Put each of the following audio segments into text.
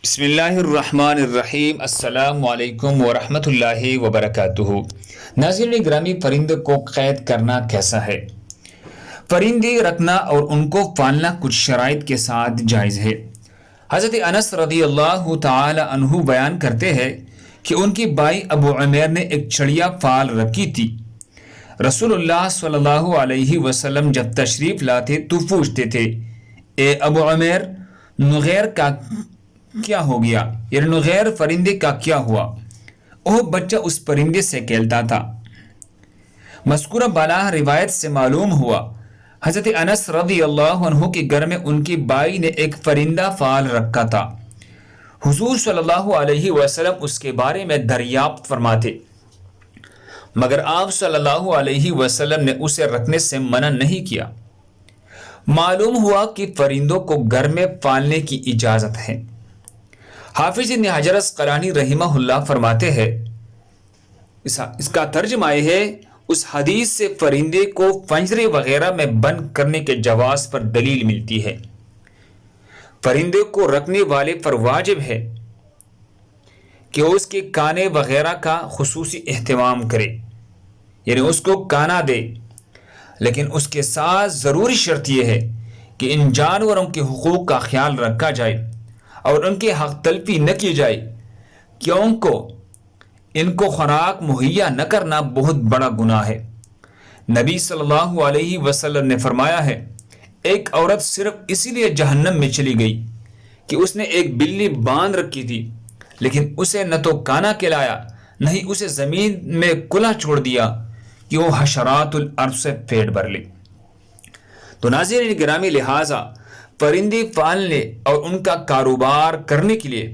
بسم اللہ الرحمن الرحیم۔ السلام علیکم ورحمۃ اللہ وبرکاتہ۔ ناظرین گرامی، پرندوں کو قید کرنا کیسا ہے؟ پرندے رکھنا اور ان کو پالنا کچھ شرائط کے ساتھ جائز ہے۔ حضرت انس رضی اللہ تعالی عنہ بیان کرتے ہیں کہ ان کی بائی ابو عمیر نے ایک چڑیا پال رکھی تھی۔ رسول اللہ صلی اللہ علیہ وسلم جب تشریف لاتے تو پوچھتے تھے، اے ابو عمیر، نغیر کا کیا ہو گیا؟ یعنی نغیر پرندے کا کیا ہوا؟ وہ بچہ اس پرندے سے کھیلتا تھا۔ مذکورہ بالا روایت سے معلوم ہوا حضرت انس رضی اللہ عنہ کے گھر میں ان کی بائی نے ایک پرندہ پال رکھا تھا۔ حضور صلی اللہ علیہ وسلم اس کے بارے میں دریافت فرماتے، مگر آپ صلی اللہ علیہ وسلم نے اسے رکھنے سے منع نہیں کیا۔ معلوم ہوا کہ پرندوں کو گھر میں پالنے کی اجازت ہے۔ حافظ ابن حجر اسقلانی رحمہ اللہ فرماتے ہیں، اس کا ترجمہ یہ ہے، اس حدیث سے پرندے کو پنجرے وغیرہ میں بند کرنے کے جواز پر دلیل ملتی ہے۔ پرندے کو رکھنے والے پر واجب ہے کہ اس کے کانے وغیرہ کا خصوصی اہتمام کرے، یعنی اس کو کانا دے، لیکن اس کے ساتھ ضروری شرط یہ ہے کہ ان جانوروں کے حقوق کا خیال رکھا جائے اور ان کے حق تلفی نہ کی جائے، کیونکہ ان کو خوراک مہیا نہ کرنا بہت بڑا گناہ ہے۔ نبی صلی اللہ علیہ وسلم نے فرمایا ہے، ایک عورت صرف اسی لیے جہنم میں چلی گئی کہ اس نے ایک بلی باندھ رکھی تھی، لیکن اسے نہ تو کانا کھلایا نہ ہی اسے زمین میں کھلا چھوڑ دیا کہ وہ حشرات الارض سے پیٹ بھر لے۔ تو ناظرین گرامی، لہٰذا پرندے پالنے اور ان کا کاروبار کرنے کے لیے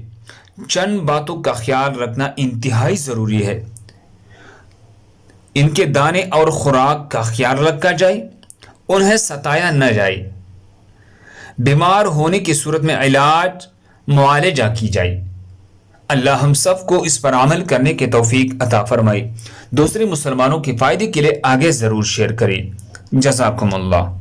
چند باتوں کا خیال رکھنا انتہائی ضروری ہے۔ ان کے دانے اور خوراک کا خیال رکھا جائے، انہیں ستایا نہ جائے، بیمار ہونے کی صورت میں علاج معالجہ کی جائے۔ اللہ ہم سب کو اس پر عمل کرنے کے توفیق عطا فرمائے۔ دوسرے مسلمانوں کے فائدے کے لیے آگے ضرور شیئر کریں۔ جزاکم اللہ۔